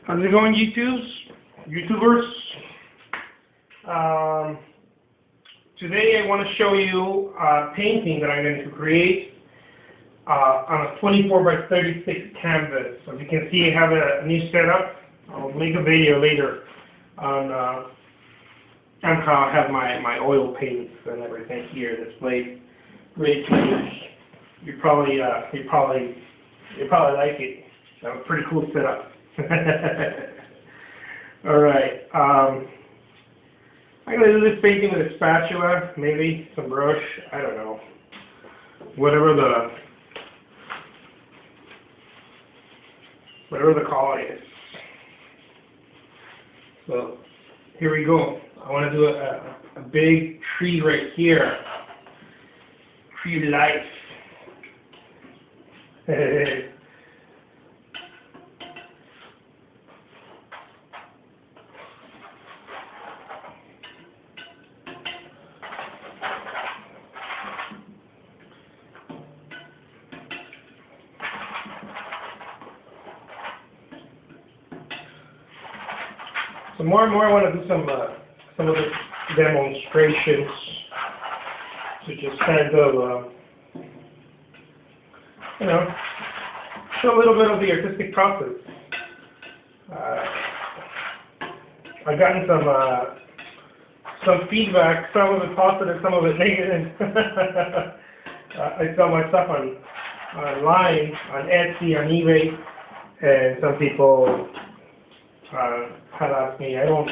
How's it going, YouTubers? Today I want to show you a painting that I'm going to create on a 24 by 36 canvas. As you can see, I have a new setup. I'll make a video later on how I have my oil paints and everything here displayed, ready to use. You probably like it. I have a pretty cool setup. Alright, I'm going to do this painting with a spatula, maybe some brush, I don't know. Whatever the call is. So, here we go. I want to do a big tree right here. Tree life. So more and more I want to do some of the demonstrations to just kind of, show a little bit of the artistic process. I've gotten some feedback, some of it positive, some of it negative. I sell my stuff online, on Etsy, on eBay, and some people had asked me, I don't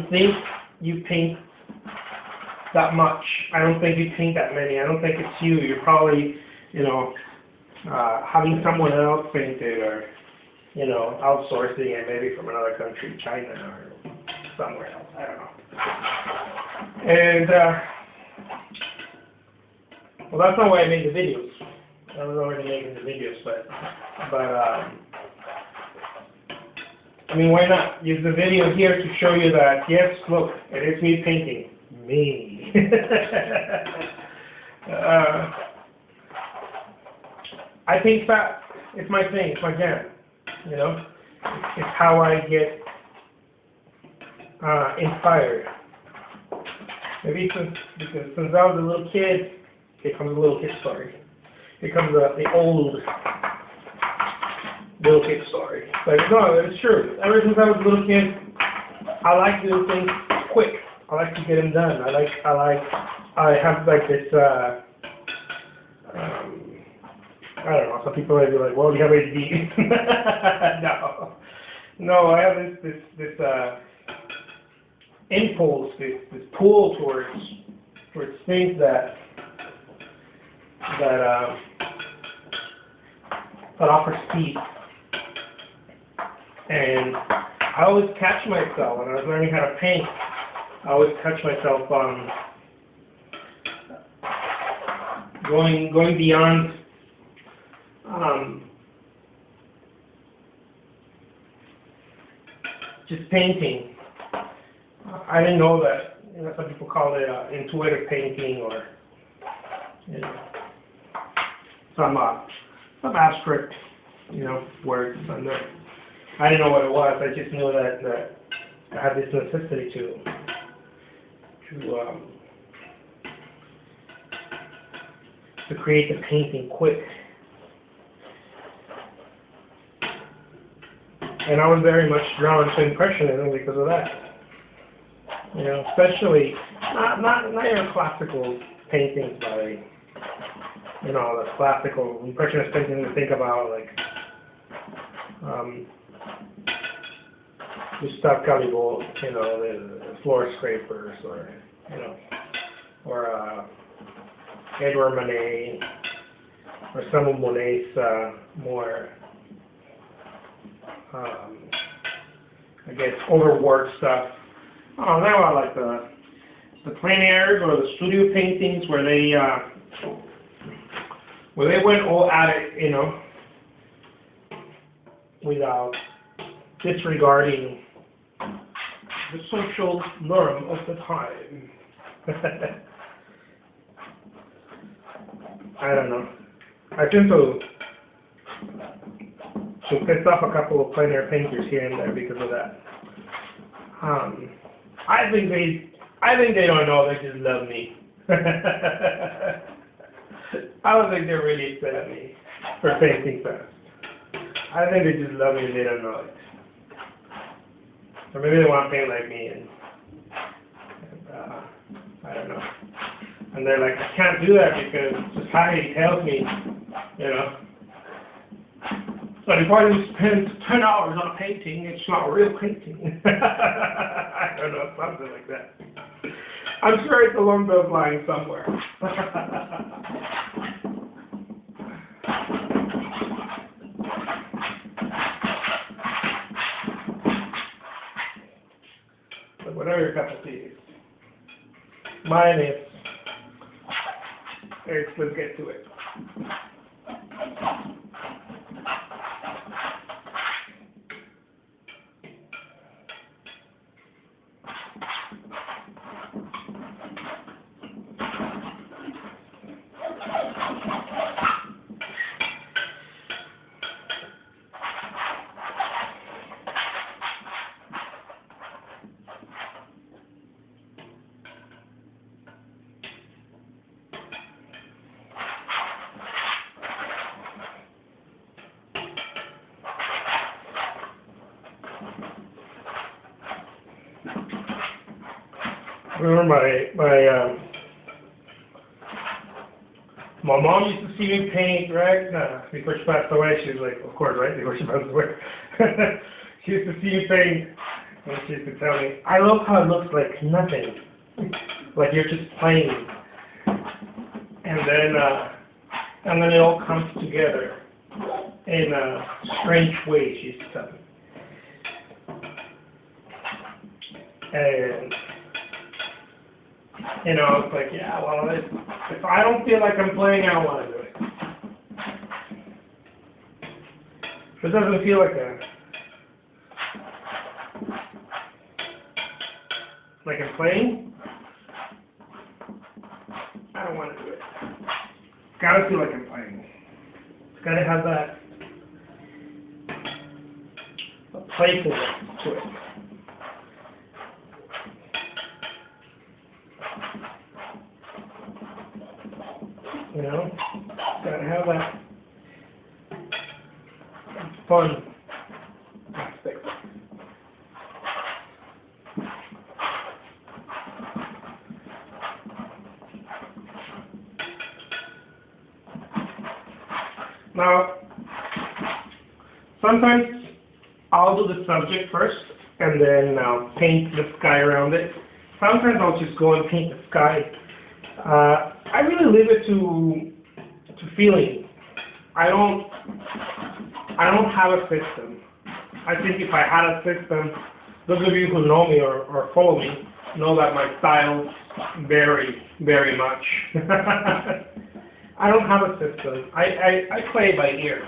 think you paint that much. I don't think you paint that many. I don't think it's you. You're probably, having someone else paint it, or, outsourcing it maybe from another country, China or somewhere else. I don't know. And, well, that's not why I made the videos. I was already making the videos, but I mean, why not use the video here to show you that, yes, look, it is me painting. Me. I think that it's my thing, it's my jam, It's how I get inspired. Maybe because since I was a little kid, here comes a little kid story. Here comes the old little kid story. Like, no, it's true. Ever since I was a little kid, I like to do things quick. I like to get them done. I have like this, I don't know, some people might be like, well, you have ADD. No, I have this impulse, this pull towards things that offer speed. And I always catch myself when I was learning how to paint. I always catch myself going beyond just painting. I didn't know that. Some people call it intuitive painting, or some abstract, words. I didn't know what it was. I just knew that I had this necessity to create the painting quick. And I was very much drawn to Impressionism because of that. Especially not your classical paintings by the classical Impressionist painting we think about, like Gustave Caillebotte, the floor scrapers, or Edouard Manet, or some of Monet's more, I guess, overworked stuff. Oh, now I like the plein airs or the studio paintings where they went all at it, without disregarding the social norm of the time. I don't know. I tend to to piss off a couple of plein air painters here and there because of that. I think they don't know. They just love me. I don't think they're really upset at me for painting fast. I think they just love me and they don't know it. Or maybe they want to paint like me and I don't know. And they're like, I can't do that because society tells me, you know. But if I just spend 10 hours on a painting, it's not a real painting. I don't know, something like that. I'm sure it's along those lines somewhere. But whatever your cup of tea is. Mine is. Let's get to it. I remember my mom used to see me paint, right? Before she passed away, she was like, of course, right? Before she passed away. She used to see me paint, and she used to tell me, I love how it looks like nothing. Like you're just playing. And then it all comes together in a strange way, she used to tell me. And you know, it's like, yeah, well, if I don't feel like I'm playing, I don't want to do it. If it doesn't feel like I'm playing, I don't want to do it. It's got to feel like I'm playing. It's got to have that playfulness to it. You know, gotta have that fun aspect. Now, sometimes I'll do the subject first and then paint the sky around it. Sometimes I'll just go and paint the sky. I really leave it to feeling. I don't have a system. I think if I had a system, those of you who know me or follow me know that my styles vary very much. I don't have a system. I play by ear.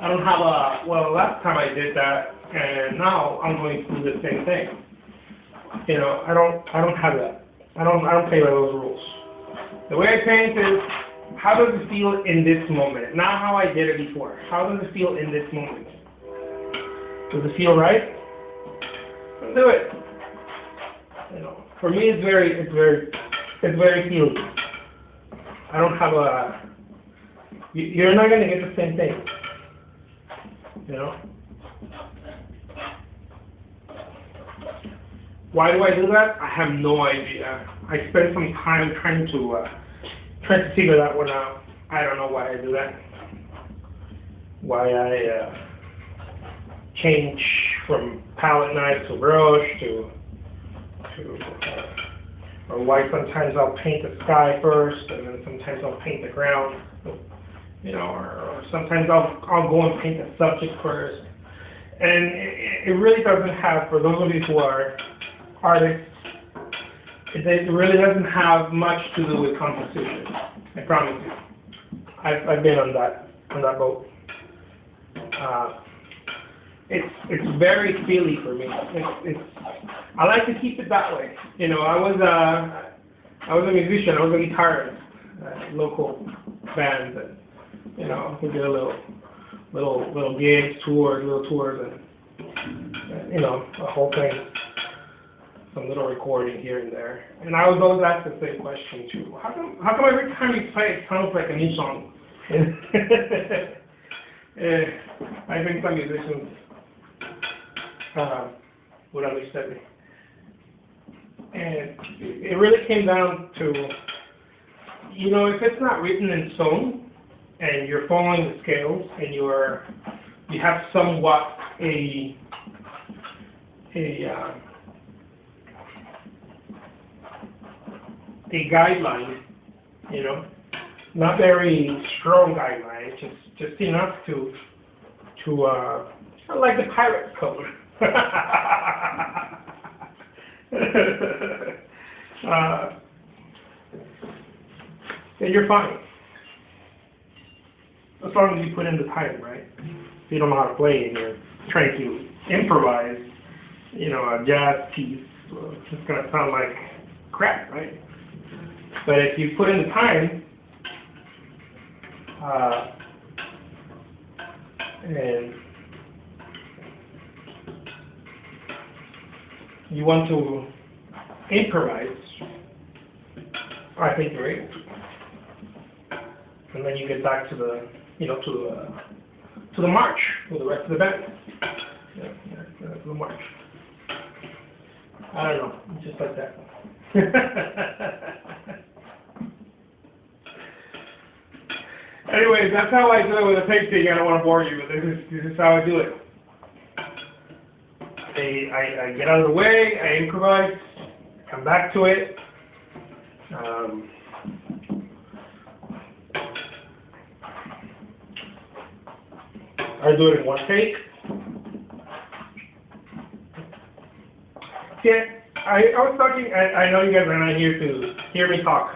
I don't have well, last time I did that, and now I'm going to do the same thing. You know, I don't have that. I don't play by those rules. The way I paint is, how does it feel in this moment? Not how I did it before. How does it feel in this moment? Does it feel right? Let's do it. You know, for me, it's very feeling. I don't have you're not going to get the same thing. You know? Why do I do that? I have no idea. I spent some time trying to figure that one out. I don't know why I do that. Why I change from palette knife to brush or why sometimes I'll paint the sky first and then sometimes I'll paint the ground. You know, or sometimes I'll go and paint the subject first. And it really doesn't have, for those of you who are artists, it really doesn't have much to do with composition. I promise you. I've been on that boat. It's very feely for me. I like to keep it that way. You know, I was a musician. I was a guitarist, local band. And, you know, we did a little gigs, little tours, and you know, the whole thing. Some little recording here and there. And I was always asked the same question too. How come every time you play it sounds like a new song? I think some musicians would understand me. And it really came down to, you know, if it's not written in stone and you're following the scales and you have somewhat a guideline, you know, not very strong guideline, just enough to like the pirate code. Then you're fine. As long as you put in the time, right? If you don't know how to play and you're trying to improvise, you know, a jazz piece, well, it's going to sound like crap, right? But if you put in the time, and you want to improvise, I think you're able to. And then you get back to the, you know, to the march with the rest of the band. Yeah, to the march. I don't know, it's just like that. Anyways, that's how I do it with a painting. I don't want to bore you, but this is how I do it. I get out of the way, I improvise, come back to it. I do it in one take. Yeah, I was talking, I know you guys are not here to hear me talk,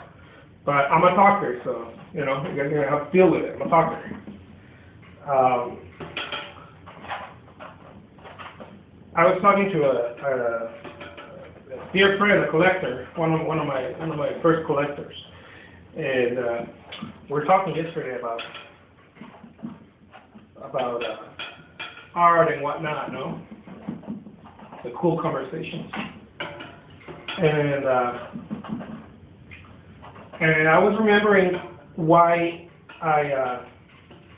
but I'm a talker, so, you know, you guys are going to have to deal with it. I'm a talker. I was talking to a dear friend, a collector, one of my first collectors, and we're talking yesterday about art and whatnot, no? The cool conversations. And I was remembering why I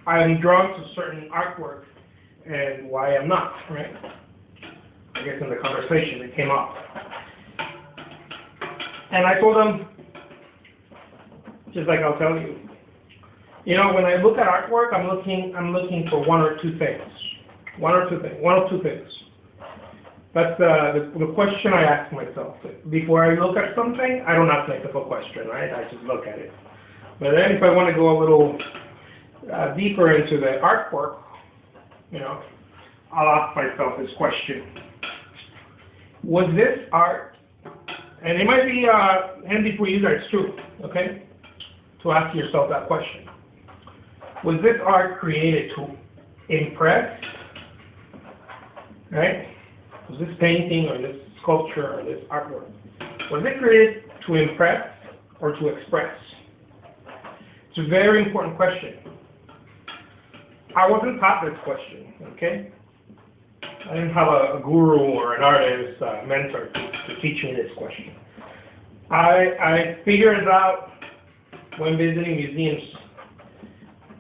am drawn to certain artwork and why I'm not, right? I guess in the conversation it came up. And I told them, just like I'll tell you, you know, when I look at artwork, I'm looking for one or two things. One or two things. That's the question I ask myself. Before I look at something, I don't ask myself a question, right? I just look at it. But then if I want to go a little deeper into the artwork, you know, I'll ask myself this question. Was this art, and it might be handy for you guys too, okay, to ask yourself that question. Was this art created to impress, right? Was this painting or this sculpture or this artwork, was it created to impress or to express? It's a very important question. I wasn't taught this question, okay? I didn't have a guru or an artist, mentor to teach me this question. I figured it out when visiting museums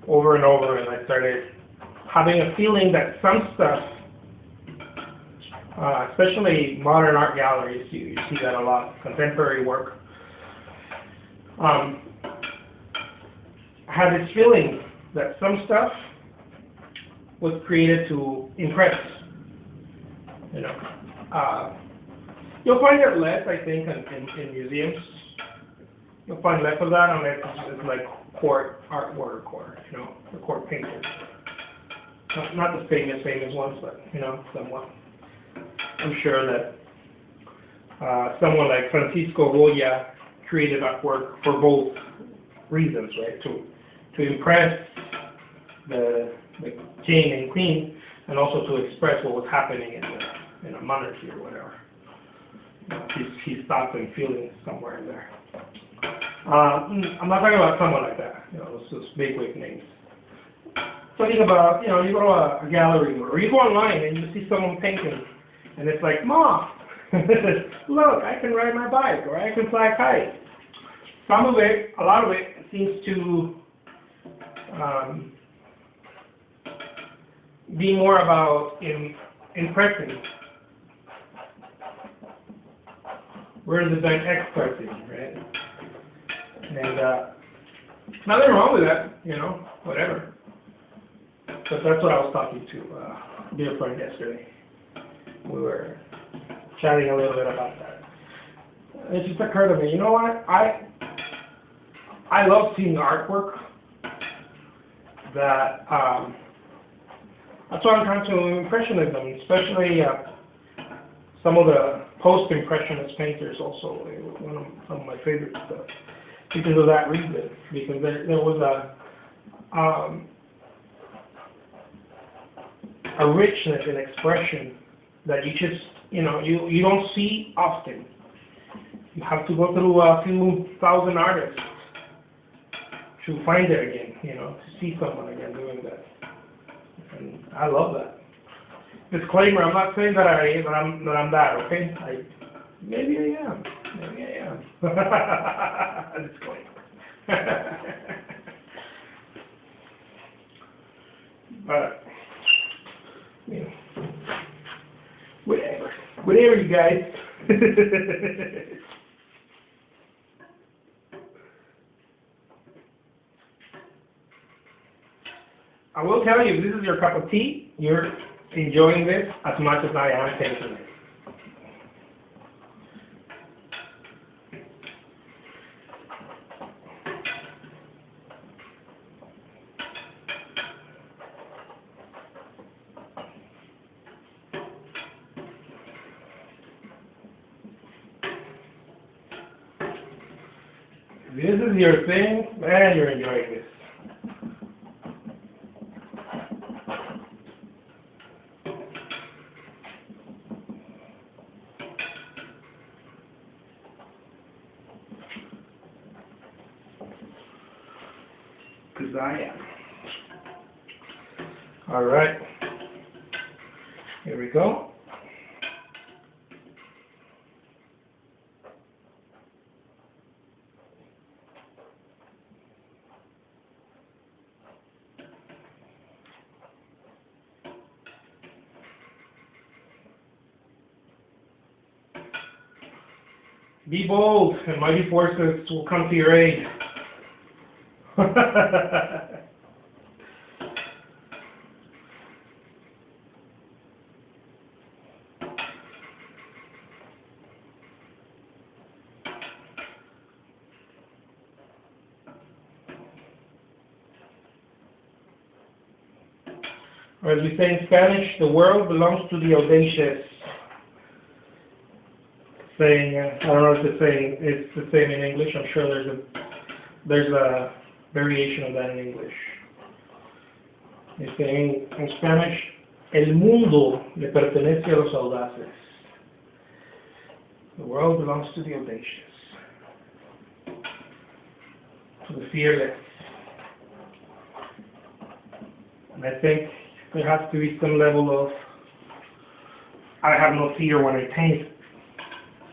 over and over, and I started having a feeling that some stuff, especially modern art galleries, you see that a lot, contemporary work, had this feeling that some stuff was created to impress. You know, you'll find it less, I think, in museums. You'll find less of that unless it's like court artwork or, you know, the court painters. Not the famous ones, but, you know, somewhat. I'm sure that someone like Francisco Goya created artwork for both reasons, right? To impress the king and queen, and also to express what was happening in a monarchy or whatever. His thoughts and feelings somewhere in there. I'm not talking about someone like that, you know, those big names. something about, you go to a gallery or you go online and you see someone painting, and it's like, Mom, look, I can ride my bike or I can fly a kite. Some of it, a lot of it, seems to be more about impressing, rather than expressing, right? And nothing wrong with that, whatever. But that's what I was talking to a dear friend yesterday. We were chatting a little bit about that. It just occurred to me, you know what? I love seeing artwork that, that's why I'm trying to Impressionism, especially some of the post-impressionist painters also, some of my favorite stuff, because of that reason, because there was a richness in expression that you just, you don't see often. You have to go through a few thousand artists to find it again, to see someone again doing that. And I love that. Disclaimer: I'm not saying that I'm that. Okay? Maybe I am. Disclaimer. But whatever, you guys. I will tell you, if this is your cup of tea, you're enjoying this as much as I am tasting it. If this is your thing, man, you're enjoying this. Because I am. All right. Here we go. Be bold, and mighty forces will come to your aid. Or as we say in Spanish, the world belongs to the audacious. Saying, I don't know if it's the same in English. I'm sure there's a variation of that in English. It's saying in Spanish, el mundo le pertenece a los audaces. The world belongs to the audacious, to the fearless. And I think there has to be some level of, I have no fear when I paint.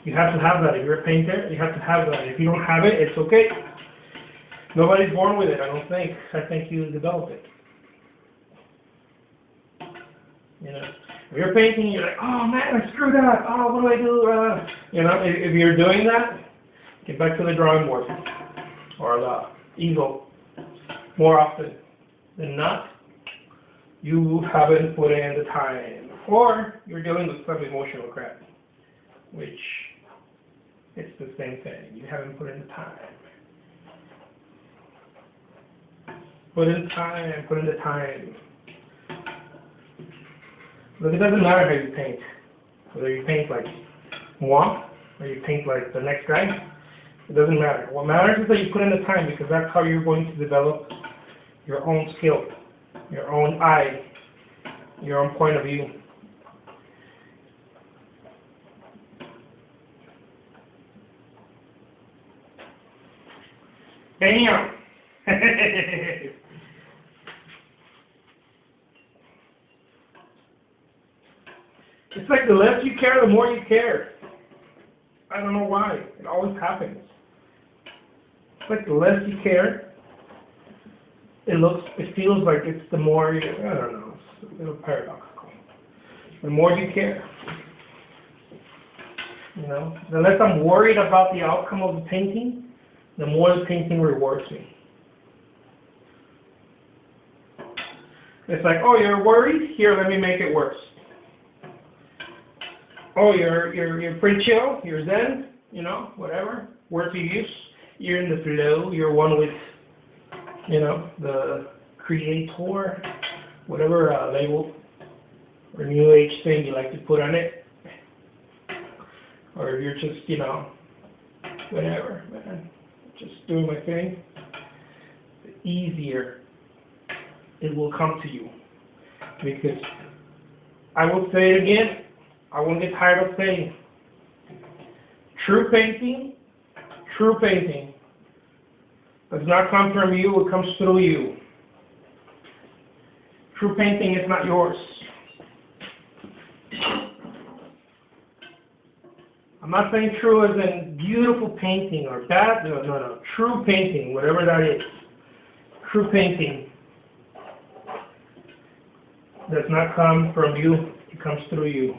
You have to have that. If you're a painter, you have to have that. If you don't have it, it's okay. Nobody's born with it, I don't think. I think you develop it. If you're painting, you're like, oh man, I screwed up. Oh, what do I do? If you're doing that, get back to the drawing board or the easel. More often than not, you haven't put in the time, or you're dealing with some emotional crap, which it's the same thing. You haven't put in the time. Put in time, put in the time. But it doesn't matter how you paint. Whether you paint like moi, or you paint like the next guy, it doesn't matter. What matters is that you put in the time, because that's how you're going to develop your own skill, your own eye, your own point of view. Bam! It's like the less you care, the more you care. I don't know why. It always happens. It's like the less you care, it feels like it's the more you, I don't know, it's a little paradoxical. The more you care. You know, the less I'm worried about the outcome of the painting, the more the painting rewards me. It's like, oh, you're worried? Here, let me make it worse. Oh, you're pretty chill, you're zen, you know, whatever, word to use. You're in the flow, you're one with, you know, the creator, whatever label or new age thing you like to put on it. Or if you're just, you know, whatever, man, just doing my thing, the easier it will come to you. Because I will say it again, I won't get tired of saying, true painting does not come from you, it comes through you. True painting is not yours. I'm not saying true as in beautiful painting or bad, no. True painting, whatever that is. True painting does not come from you, it comes through you.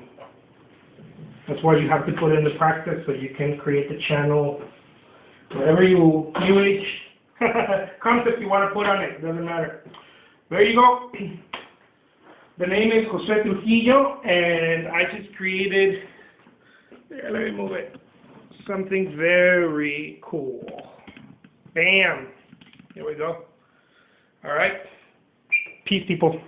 That's why you have to put in the practice so you can create the channel, whatever you, new age concept you want to put on it, doesn't matter. There you go. The name is Jose Trujillo, and I just created, let me move it, something very cool. Bam. Here we go. All right. Peace, people.